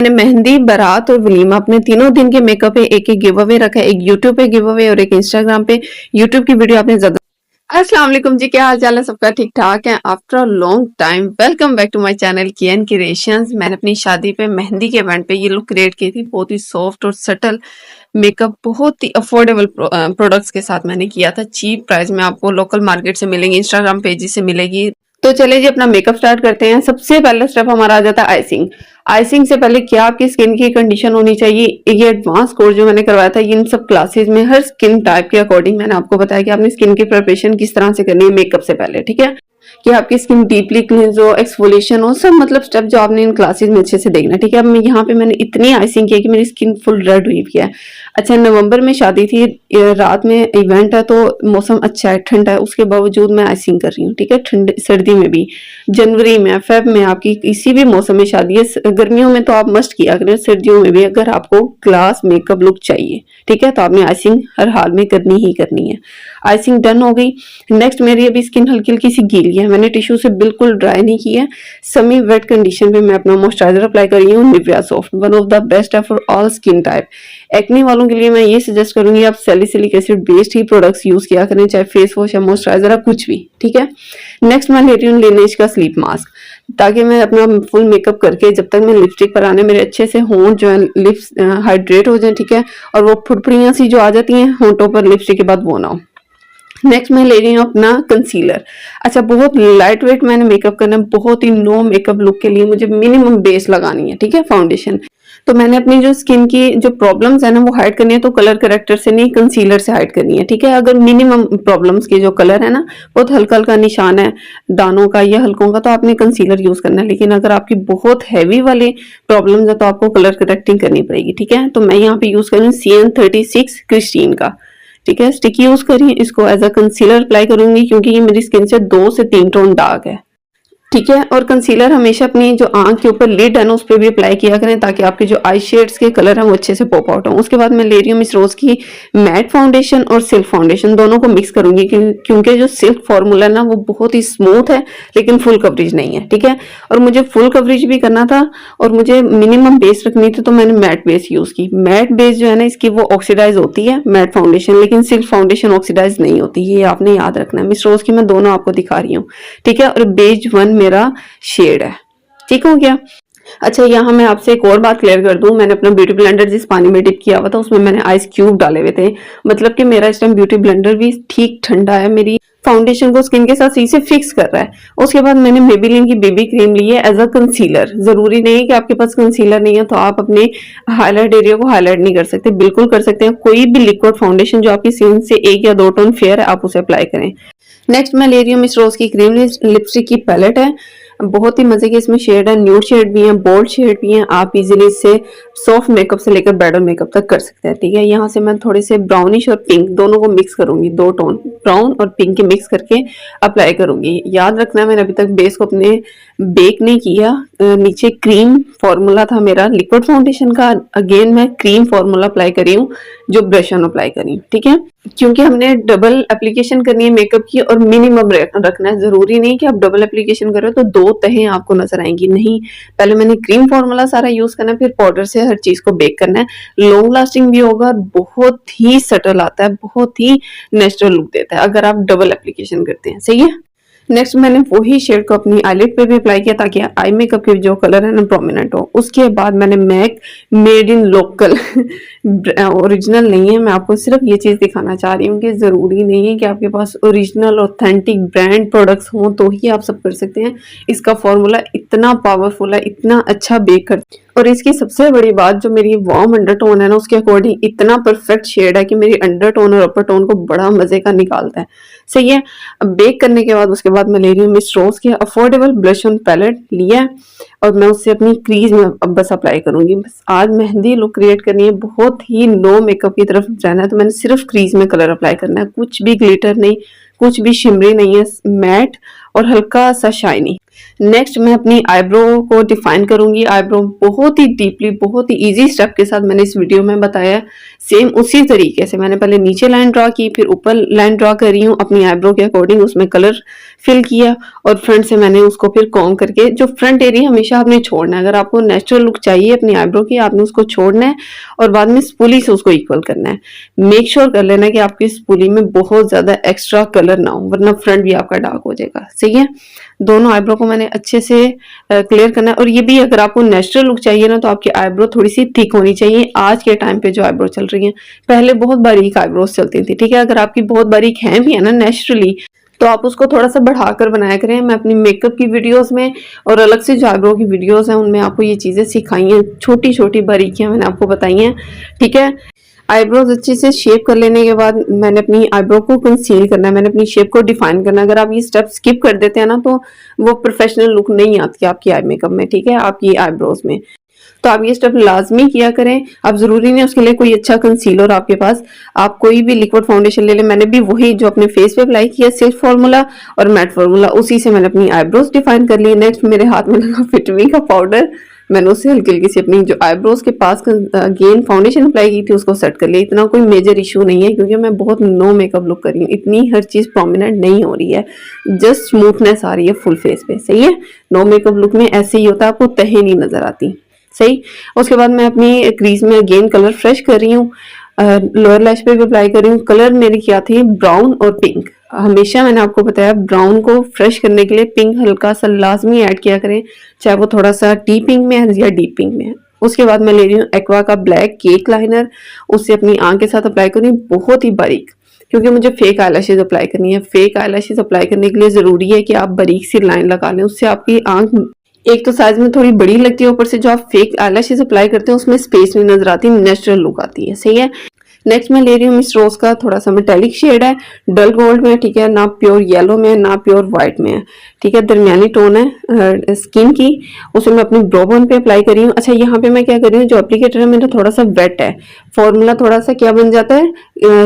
मैंने मेहंदी, बारात और वलीमा अपने तीनों दिन के मेकअप पे एक गिव अवे रखा है। एक यूट्यूब पे गिव अवे और एक इंस्टाग्राम पे। यूट्यूब की वीडियो आपने ज्यादा। अस्सलाम वालेकुम जी, क्या हाल चाल है सबका? ठीक ठाक है? After a long time welcome back to my channel Kiyan creations. मैंने अपनी शादी पे मेहंदी के इवेंट पे ये लुक क्रिएट की थी। बहुत ही सॉफ्ट और सटल मेकअप, बहुत ही अफोर्डेबल प्रोडक्ट्स के साथ मैंने किया था। चीप प्राइस में आपको लोकल मार्केट से मिलेंगी, इंस्टाग्राम पेजेस से मिलेगी। तो चले जी अपना मेकअप स्टार्ट करते हैं। सबसे पहला स्टेप हमारा आ जाता है आइसिंग। आइसिंग से पहले क्या आपकी स्किन की कंडीशन होनी चाहिए, ये एडवांस कोर्स जो मैंने करवाया था इन सब क्लासेस में हर स्किन टाइप के अकॉर्डिंग मैंने आपको बताया कि आपने स्किन की प्रिपरेशन किस तरह से करनी है मेकअप से पहले, ठीक है। कि आपकी स्किन डीपली क्लींस हो, एक्सफोलिएशन हो, सब मतलब स्टेप जो आपने इन क्लासेस में अच्छे से देखना है, ठीक है। अब मैं यहाँ पे मैंने इतनी आइसिंग की है कि मेरी स्किन फुल रेड हुई है। अच्छा, नवंबर में शादी थी, रात में इवेंट है, तो मौसम अच्छा है, ठंडा है, उसके बावजूद मैं आइसिंग कर रही हूँ, ठीक है। ठंड सर्दी में भी, जनवरी में, फेब में, आपकी किसी भी मौसम में शादी है। गर्मियों में तो आप मस्ट किया करें, सर्दियों में भी अगर आपको क्लास मेकअप लुक चाहिए, ठीक है, तो आपने आइसिंग हर हाल में करनी ही करनी है। आइसिंग डन हो गई। नेक्स्ट मेरी अभी स्किन हल्की हल्की सी गीली है, मैंने टिश्यू से बिल्कुल ड्राई नहीं किया है। सेमी वेट कंडीशन पे मैं अपना मॉइस्चराइजर अप्लाई कर रही हूँ, Nivea soft, one of the best है for all skin type. Acne वालों के लिए मैं ये सजेस्ट करूंगी आप सैलिसिलिक एसिड बेस्ड ही प्रोडक्ट्स यूज किया करें, चाहे फेस वॉश या मॉइस्चराइजर या कुछ भी, ठीक है। नेक्स्ट मैं ले रही हूँ लेनेज का स्लीप मास्क, ताकि मैं अपना फुल मेकअप करके जब तक मैं लिपस्टिक पर आने मेरे अच्छे से होंठ जो है लिप्स हाइड्रेट हो जाए, ठीक है, और वो फुटफुड़ियां सी जो आ जाती हैं होंठों पर लिपस्टिक के बाद वो ना हो। नेक्स्ट मैं ले रही हूँ अपना कंसीलर। अच्छा, बहुत लाइट वेट मैंने मेकअप करना है, बहुत ही नो मेकअप लुक के लिए मुझे मिनिमम बेस लगानी है, ठीक है, फाउंडेशन। तो मैंने अपनी जो स्किन की जो प्रॉब्लम्स है ना वो हाइड करनी है, तो कलर करेक्टर से नहीं कंसीलर से हाइड करनी है, ठीक है। अगर मिनिमम प्रॉब्लम्स के जो कलर है ना, बहुत हल्का हल्का निशान है दानों का या हल्कों का, तो आपने कंसीलर यूज करना है। लेकिन अगर आपकी बहुत हैवी वाले प्रॉब्लम्स है तो आपको कलर करेक्टिंग करनी पड़ेगी, ठीक है। तो मैं यहाँ पे यूज कर रही हूँ CN36 क्रिस्टीन का, ठीक है। स्टिक यूज करिए, इसको एज अ कंसीलर अप्लाई करूंगी क्योंकि ये मेरी स्किन से 2 से 3 टोन डार्क है, ठीक है। और कंसीलर हमेशा अपनी जो आंख के ऊपर लिड है ना उस पर भी अप्लाई किया करें, ताकि आपके जो आई शेड्स के कलर हैं वो अच्छे से पॉप आउट हो। उसके बाद मैं ले रही हूँ मिस रोज की मैट फाउंडेशन और सिल्क फाउंडेशन, दोनों को मिक्स करूंगी क्योंकि जो सिल्क फॉर्मूला है ना वो बहुत ही स्मूथ है लेकिन फुल कवरेज नहीं है, ठीक है। और मुझे फुल कवरेज भी करना था और मुझे मिनिमम बेस रखनी थी, तो मैंने मैट बेस यूज की। मैट बेस जो है ना इसकी वो ऑक्सीडाइज होती है मैट फाउंडेशन, लेकिन सिल्क फाउंडेशन ऑक्सीडाइज नहीं होती, ये आपने याद रखना है। मिस रोज की मैं दोनों आपको दिखा रही हूँ, ठीक है। और बेज 1 मेरा शेड है, ठीक हो गया। अच्छा, यहाँ मैं आपसे एक और बात क्लियर कर दूं, मैंने अपना ब्यूटी ब्लेंडर जिस पानी में डिप किया हुआ था उसमें मैंने आइस क्यूब डाले हुए थे, मतलब कि मेरा इस टाइम ब्यूटी ब्लेंडर भी ठीक ठंडा है, मेरी फाउंडेशन को स्किन के साथ सही से फिक्स कर रहा है। उसके बाद मैंने मेबेलिन की बेबी क्रीम ली है एज अ कंसीलर। जरूरी नहीं है कि आपके पास कंसीलर नहीं है तो आप अपने हाईलाइट एरिया को हाईलाइट नहीं कर सकते, बिल्कुल कर सकते हैं। कोई भी लिक्विड फाउंडेशन जो आपकी स्किन से 1 या 2 टोन फेयर है आप उसे अप्लाई करें। नेक्स्ट मैं ले रही हूँ मिस रोज की क्रीम लिपस्टिक की पैलेट है, बहुत ही मजे के इसमें शेड है, न्यूड शेड भी है, बोल्ड शेड भी है। आप इजीली इससे सॉफ्ट मेकअप से लेकर ब्राइडल मेकअप तक कर सकते हैं, ठीक है। यहाँ से मैं थोड़े से ब्राउनिश और पिंक दोनों को मिक्स करूंगी, 2 टोन ब्राउन और पिंक के मिक्स करके अप्लाई करूंगी। याद रखना मैंने अभी तक बेस को अपने बेक नहीं किया। नीचे क्रीम फॉर्मूला था मेरा लिक्विड फाउंडेशन का, अगेन मैं क्रीम फॉर्मूला अप्लाई करी हूँ जो ब्रश ऑन अप्लाई करी हूँ, ठीक है। क्योंकि हमने डबल एप्लीकेशन करनी है मेकअप की और मिनिमम रखना है, जरूरी नहीं कि आप डबल एप्लीकेशन करो तो 2 तहें आपको नजर आएंगी, नहीं। पहले मैंने क्रीम फॉर्मूला सारा यूज करना है, फिर पाउडर से हर चीज को बेक करना है। लॉन्ग लास्टिंग भी होगा और बहुत ही सटल आता है, बहुत ही नेचुरल लुक देता है अगर आप डबल एप्लीकेशन करते हैं, सही है। नेक्स्ट मैंने वही शेड को अपनी आईलिड पे भी अप्लाई किया ताकि आई मेकअप के जो कलर है ना प्रोमिनेंट हो। उसके बाद मैंने MAC made in local original नहीं है, मैं आपको सिर्फ ये चीज दिखाना चाह रही हूँ कि जरूरी नहीं है कि आपके पास ओरिजिनल ऑथेंटिक ब्रांड प्रोडक्ट्स हों तो ही आप सब कर सकते हैं। इसका फॉर्मूला इतना पावरफुल है, इतना अच्छा बेक करता है। और इसकी सबसे बड़ी बात, जो मेरी वार्म अंडरटोन है ना उसके अकॉर्डिंग इतना परफेक्ट शेड है कि मेरी अंडरटोन और अपर टोन को बड़ा मजे का निकालता है, सही है। अब बेक करने के बाद उसके बाद मैं ले रही हूँ मिस रोज के अफोर्डेबल ब्लश ऑन पैलेट लिया है और मैं उससे अपनी क्रीज में अब बस अप्लाई करूंगी। बस आज मेहंदी लुक क्रिएट करनी है, बहुत ही नो मेकअप की तरफ जाना है, तो मैंने सिर्फ क्रीज में कलर अप्लाई करना है, कुछ भी ग्लिटर नहीं, कुछ भी शिमरी नहीं है, मैट और हल्का सा शाइनी। नेक्स्ट मैं अपनी आईब्रो को डिफाइन करूंगी। आईब्रो बहुत ही डीपली, बहुत ही इजी स्टेप के साथ मैंने इस वीडियो में बताया है। सेम उसी तरीके से मैंने पहले नीचे लाइन ड्रा की, फिर ऊपर लाइन ड्रा कर रही हूँ अपनी आईब्रो के अकॉर्डिंग, उसमें कलर फिल किया और फ्रंट से मैंने उसको फिर कॉम करके, जो फ्रंट एरिया हमेशा आपने छोड़ना है, अगर आपको नेचुरल लुक चाहिए अपनी आईब्रो की आपने उसको छोड़ना है और बाद में स्पूली से उसको इक्वल करना है। मेक श्योर कर लेना कि आपकी स्पूली में बहुत ज्यादा एक्स्ट्रा कलर ना हो, वरना फ्रंट भी आपका डार्क हो जाएगा। सही है, दोनों आईब्रो को मैंने अच्छे से क्लियर करना है। और ये भी अगर आपको नेचुरल लुक चाहिए ना तो आपकी आईब्रो थोड़ी सी थिक होनी चाहिए। आज के टाइम पे जो आईब्रो चल रही है, पहले बहुत बारीक आईब्रोज चलती थी, ठीक है, अगर आपकी बहुत बारीक है भी है ना नेचुरली, तो आप उसको थोड़ा सा बढ़ाकर बनाया करें। मैं अपनी मेकअप की वीडियोस में और अलग से जो आईब्रो की वीडियोस हैं उनमें आपको ये चीजें सिखाई हैं, छोटी छोटी बारीकियां मैंने आपको बताई हैं, ठीक है। आईब्रोज अच्छे से शेप कर लेने के बाद मैंने अपनी आईब्रो को कंसील करना है, मैंने अपनी शेप को डिफाइन करना है। अगर आप ये स्टेप स्किप कर देते हैं ना तो वो प्रोफेशनल लुक नहीं आती आपकी आई मेकअप में, ठीक है, आपकी आईब्रोज में। तो आप ये स्टेप लाजमी किया करें। अब जरूरी नहीं उसके लिए कोई अच्छा कंसीलर आपके पास, आप कोई भी लिक्विड फाउंडेशन ले लें। मैंने भी वही जो अपने फेस पे अप्लाई किया, सिल्क फार्मूला और मैट फार्मूला, उसी से मैंने अपनी आईब्रोज डिफाइन कर ली। नेक्स्ट मेरे हाथ में लगा फिटमी का पाउडर, मैंने उससे हल्की हल्की सी अपनी जो आईब्रोज के पास अगेन फाउंडेशन अप्लाई की थी उसको सेट कर लिया। इतना कोई मेजर इशू नहीं है क्योंकि मैं बहुत नो मेकअप लुक कर रही हूँ, इतनी हर चीज प्रोमिनेंट नहीं हो रही है, जस्ट स्मूथनेस आ रही है फुल फेस पे। सही है, नो मेकअप लुक में ऐसे ही होता है, आपको तहे नहीं नजर आती। सही, उसके बाद मैं अपनी क्रीज में अगेन कलर फ्रेश कर रही हूँ, लोअर लैश पे भी अप्लाई कर रही हूँ। कलर मेरी क्या थी, ब्राउन और पिंक। हमेशा मैंने आपको बताया ब्राउन को फ्रेश करने के लिए पिंक हल्का सा लाजमी ऐड किया करें, चाहे वो थोड़ा सा टी पिंक में है या डीप पिंक में है। उसके बाद मैं ले रही हूँ एक्वा का ब्लैक केक लाइनर, उससे अपनी आंख के साथ अप्लाई कर रही हूँ बहुत ही बारीक, क्योंकि मुझे फेक आईलैशेज अप्लाई करनी है। फेक आईलैशेज अप्लाई करने के लिए जरूरी है कि आप बारीक सी लाइन लगा लें, उससे आपकी आंख एक तो साइज में थोड़ी बड़ी लगती है, ऊपर से जो आप फेक आईलैशेज अप्लाई करते हैं उसमें स्पेस नहीं नजर आती, नेचुरल लुक आती है। सही है, नेक्स्ट मैं ले रही हूँ मिस रोज का थोड़ा सा मेटेलिक शेड है, डल गोल्ड में, ठीक है, ना प्योर येलो में ना प्योर व्हाइट में है, ठीक है, दरमियानी टोन है स्किन की। उसे मैं अपनी ब्रो बोन पे अप्लाई कर रही हूँ। अच्छा, यहाँ पे मैं क्या कर रही हूँ, जो एप्लीकेटर है मेरा थोड़ा सा वेट है, फॉर्मूला थोड़ा सा क्या बन जाता है,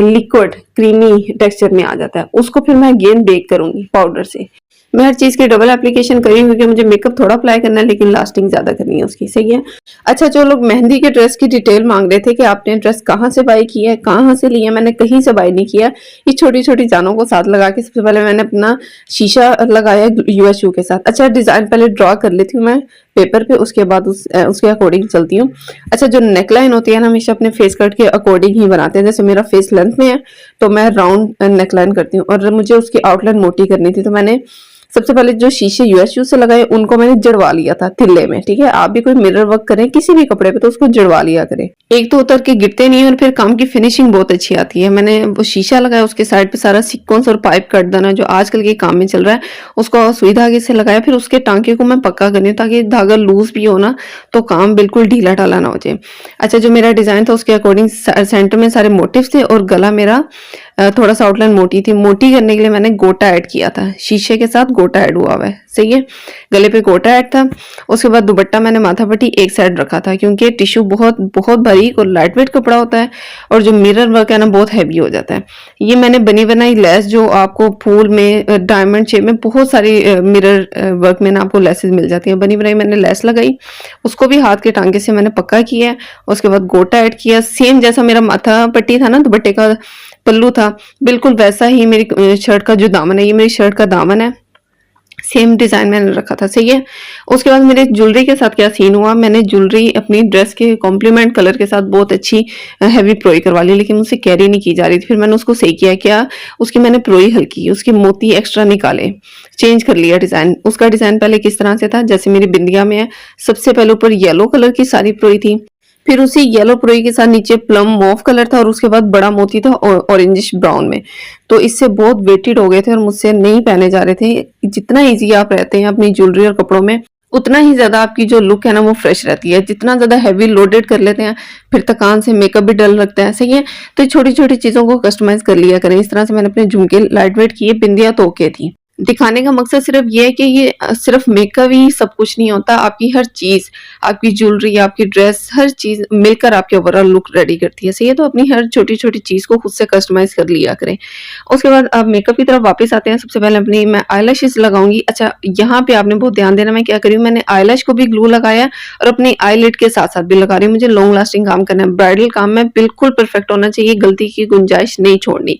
लिक्विड क्रीमी टेक्सचर में आ जाता है, उसको फिर मैं अगेन बेक करूंगी पाउडर से। मैं हर चीज की डबल एप्लीकेशन करी क्योंकि मुझे मेकअप थोड़ा अप्लाई करना है लेकिन लास्टिंग ज्यादा करनी है उसकी। सही है। अच्छा, जो लोग मेहंदी के ड्रेस की डिटेल मांग रहे थे कि आपने ड्रेस कहाँ से बाई की है, कहाँ से ली है, मैंने कहीं से बाई नहीं किया। ये छोटी छोटी जानों को साथ लगा के सबसे पहले मैंने अपना शीशा लगाया यूएसयू के साथ। अच्छा, डिजाइन पहले ड्रॉ कर लेती हूँ मैं पेपर पे, उसके बाद उसके अकॉर्डिंग चलती हूँ। अच्छा, जो नेकलाइन होती है ना, हमेशा अपने फेस कट के अकॉर्डिंग ही बनाते हैं। जैसे मेरा फेस लेंथ में है तो मैं राउंड नेकलाइन करती हूँ और मुझे उसकी आउटलाइन मोटी करनी थी, तो मैंने सबसे पहले जो शीशे यूएसयू से लगाए उनको मैंने जड़वा लिया था तिल्ले में। ठीक है, आप भी कोई मिरर वर्क करें किसी भी कपड़े पे तो उसको जड़वा लिया करें, एक तो उतर के गिरते नहीं और फिर काम की फिनिशिंग बहुत अच्छी आती है। मैंने वो शीशा लगाया, उसके साइड पे सारा सीक्वेंस और पाइप कट देना जो आजकल के काम में चल रहा है उसको सुई धागे से लगाया। फिर उसके टांके को मैं पक्का करनी हूँ ताकि धागा लूज भी हो ना तो काम बिल्कुल ढीला ढाला ना हो जाए। अच्छा, जो मेरा डिजाइन था उसके अकॉर्डिंग सेंटर में सारे मोटिव्स थे और गला मेरा थोड़ा सा आउटलाइन मोटी थी। मोटी करने के लिए मैंने गोटा ऐड किया था, शीशे के साथ गोटा ऐड हुआ हुआ है। सही है, गले पे गोटा ऐड था। उसके बाद दुपट्टा मैंने माथा पट्टी एक साइड रखा था क्योंकि टिश्यू बहुत बहुत बारीक और लाइट वेट कपड़ा होता है और जो मिरर वर्क है ना बहुत हैवी हो जाता है। ये मैंने बनी बनाई लेस जो आपको फूल में डायमंड शेप में बहुत सारी मिरर वर्क में ना आपको लेसेस मिल जाती है, बनी बनाई मैंने लेस लगाई, उसको भी हाथ के टांके से मैंने पक्का किया। उसके बाद गोटा ऐड किया, सेम जैसा मेरा माथा पट्टी था ना दुपट्टे का पल्लू था बिल्कुल वैसा ही मेरी शर्ट का जो दामन है, ये मेरी शर्ट का दामन है, सेम डिजाइन मैंने रखा था। सही है। उसके बाद मेरे ज्वेलरी के साथ क्या सीन हुआ, मैंने ज्वेलरी अपनी ड्रेस के कॉम्प्लीमेंट कलर के साथ बहुत अच्छी हैवी प्रोई करवा ली लेकिन मुझसे कैरी नहीं की जा रही थी। फिर मैंने उसको सही किया, क्या उसकी मैंने प्रोई हल्की, उसके मोती एक्स्ट्रा निकाले, चेंज कर लिया डिजाइन। उसका डिजाइन पहले किस तरह से था, जैसे मेरी बिंदिया में है सबसे पहले ऊपर येलो कलर की सारी प्रोई थी, फिर उसी येलो प्रोई के साथ नीचे प्लम मॉव कलर था और उसके बाद बड़ा मोती था ऑरेंजिश ब्राउन में। तो इससे बहुत वेटेड हो गए थे और मुझसे नहीं पहने जा रहे थे। जितना इजी आप रहते हैं अपनी ज्वेलरी और कपड़ों में उतना ही ज्यादा आपकी जो लुक है ना वो फ्रेश रहती है। जितना ज्यादा हैवी लोडेड कर लेते हैं फिर थकान से मेकअप भी डल लगता है। सही है, तो छोटी छोटी चीजों को कस्टमाइज कर लिया करें। इस तरह से मैंने अपने झुमके लाइट वेट किए, बिंदिया तो ओके थी। दिखाने का मकसद सिर्फ ये है कि ये सिर्फ मेकअप ही सब कुछ नहीं होता, आपकी हर चीज़, आपकी ज्वेलरी, आपकी ड्रेस, हर चीज़ मिलकर आपके ओवरऑल लुक रेडी करती है। सही है? तो अपनी हर छोटी-छोटी चीज़ को खुद से कस्टमाइज़ कर लिया करें। उसके बाद अब मेकअप की तरफ वापस आते हैं। सबसे पहले अपनी मैं आईलैशेज़ लगाऊँगी। अच्छा, यहाँ पे आपने बहुत ध्यान देना, मैं क्या कर रही हूँ, मैंने आईलैश को भी ग्लू लगाया है और अपनी आईलिड के साथ-साथ भी लगा रही हूँ। मुझे लॉन्ग लास्टिंग काम करना है। ब्राइडल काम में बिल्कुल परफेक्ट होना चाहिए, गलती की गुंजाइश नहीं छोड़नी।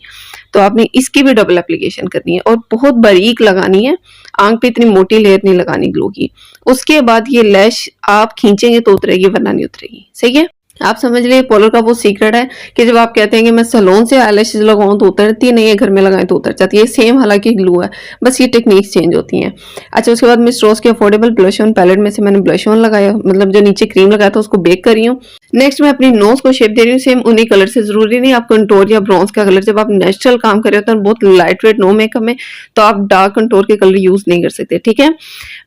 तो आपने इसकी भी डबल एप्लीकेशन करनी है और बहुत बारीक लगानी है, आंख पे इतनी मोटी लेयर नहीं लगानी ग्लू की। उसके बाद ये लैश आप खींचेंगे तो उतरेगी, वरना नहीं उतरेगी। सही है? आप समझ लीजिए पोलर का वो सीक्रेट है कि जब आप कहते हैं कि मैं सैलून से आईलैशेस लगाऊं तो उतरती नहीं है, घर में लगाएं तो उतर जाती है। सेम हालांकि ग्लू है, बस ये टेक्निक्स चेंज होती हैं। अच्छा, उसके बाद मिस रोज के अफोर्डेबल ब्लश ऑन पैलेट में से मैंने ब्लश ऑन लगाया, मतलब जो नीचे क्रीम लगाया था उसको बेक कर रही हूँ। नेक्स्ट मैं अपनी नोज को शेप दे रही हूँ, सेम उन्हीं कलर से। जरूरी नहीं आप कंटोर या ब्रॉन्ज का कलर, जब आप नेचुरल काम कर रहे होते हैं बहुत लाइट वेट नो मेकअप में, तो आप डार्क कंटोर के कलर यूज नहीं कर सकते, ठीक है।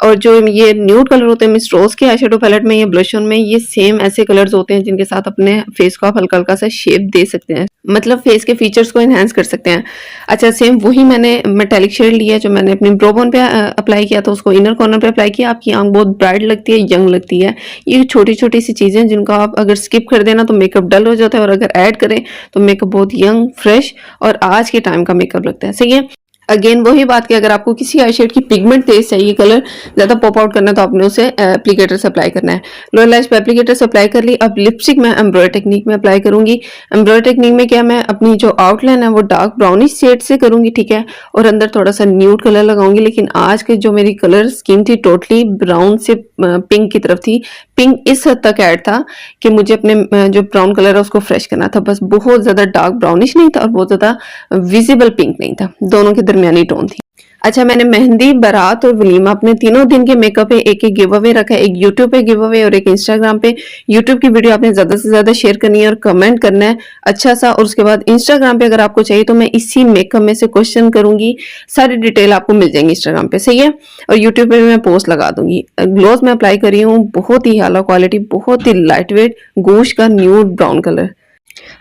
और जो ये न्यूड कलर होते हैं मिस रोज के आई शेडो पैलेट में या ब्लश ऑन में, ये सेम ऐसे कलर्स होते हैं जिनके साथ अपने फेस को आप हल्का हल्का सा शेप दे सकते हैं, मतलब फेस के फीचर्स को एनहांस कर सकते हैं। अच्छा, सेम वही मैंने मेटेलिक शेड लिया जो मैंने अपनी ब्रो बोन पे अप्लाई किया था, उसको इनर कॉर्नर पे अप्लाई किया। आपकी आंख बहुत ब्राइट लगती है, यंग लगती है। ये छोटी छोटी सी चीजें जिनको आप अगर स्किप कर देना तो मेकअप डल हो जाता है, और अगर ऐड करें तो मेकअप बहुत यंग, फ्रेश और आज के टाइम का मेकअप लगता है। सही है? अगेन वही बात कि अगर आपको किसी आई शेड की पिगमेंट तेज चाहिए, कलर ज्यादा पॉप आउट करना है, तो आपने उसे एप्लीकेटर से अप्लाई करना है। लोअर लैश पे एप्लीकेटर से अप्लाई कर ली। अब लिपस्टिक मैं एम्ब्रॉयडरी टेक्निक में अप्लाई करूंगी। एम्ब्रॉयडरी टेक्निक में क्या, मैं अपनी जो आउटलाइन है वो डार्क ब्राउनिश शेड से करूंगी, ठीक है, और अंदर थोड़ा सा न्यूड कलर लगाऊंगी। लेकिन आज के जो मेरी कलर स्कीम थी टोटली ब्राउन से पिंक की तरफ थी। पिंक इस हद तक ऐड था कि मुझे अपने जो ब्राउन कलर है उसको फ्रेश करना था, बस बहुत ज्यादा डार्क ब्राउनिश नहीं था और बहुत ज्यादा विजिबल पिंक नहीं था, दोनों के दरमियानी टोन थी। अच्छा, मैंने मेहंदी, बारात और वलीमा अपने तीनों दिन के मेकअप पे एक एक गिव अवे रखा है। एक यूट्यूब पे गिव अवे और एक इंस्टाग्राम पे। यूट्यूब की वीडियो आपने ज्यादा से ज्यादा शेयर करनी है और कमेंट करना है अच्छा सा। और उसके बाद इंस्टाग्राम पे अगर आपको चाहिए तो मैं इसी मेकअप में से क्वेश्चन करूंगी, सारी डिटेल आपको मिल जाएंगी इंस्टाग्राम पे। सही है? और यूट्यूब पे भी मैं पोस्ट लगा दूंगी। ग्लोज में अप्लाई करी हूँ, बहुत ही आला क्वालिटी, बहुत ही लाइट वेट, गूश का न्यूड ब्राउन कलर।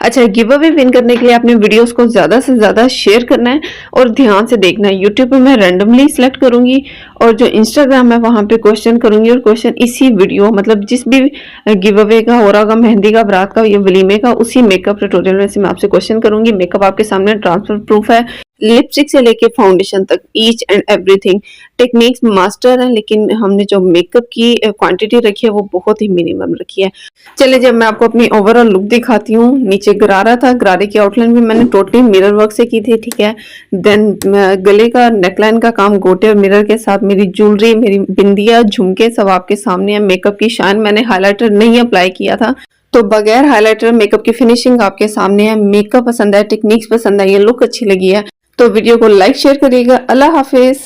अच्छा, गिव अवे विन करने के लिए आपने वीडियोस को ज्यादा से ज्यादा शेयर करना है और ध्यान से देखना है। यूट्यूब पे मैं रैंडमली सिलेक्ट करूंगी और जो इंस्टाग्राम है वहां पे क्वेश्चन करूंगी, और क्वेश्चन इसी वीडियो, मतलब जिस भी गिव अवे का हो रहा होगा, मेहंदी का, बारात का या वलीमे का, उसी मेकअप ट्यूटोरियल में से मैं आपसे क्वेश्चन करूंगी। मेकअप आपके सामने ट्रांसफर प्रूफ है, लिपस्टिक से लेके फाउंडेशन तक each and everything techniques master है, लेकिन हमने जो मेकअप की क्वांटिटी रखी है वो बहुत ही मिनिमम रखी है। चलिए, जब मैं आपको अपनी ओवरऑल लुक दिखाती हूँ। नीचे गरारा था, गरारे की आउटलाइन भी मैंने टोटली मिरर वर्क से की थी, ठीक है। देन गले का नेकलाइन का काम गोटे और मिरर के साथ, मेरी ज्वेलरी, मेरी बिंदिया, झुमके सब आपके सामने है। मेकअप की शाइन, मैंने हाइलाइटर नहीं अप्लाई किया था, तो बगैर हाइलाइटर मेकअप की फिनिशिंग आपके सामने है। मेकअप पसंद है, टेक्निक्स पसंद है, ये लुक अच्छी लगी है तो वीडियो को लाइक शेयर करिएगा। अल्लाह हाफिज।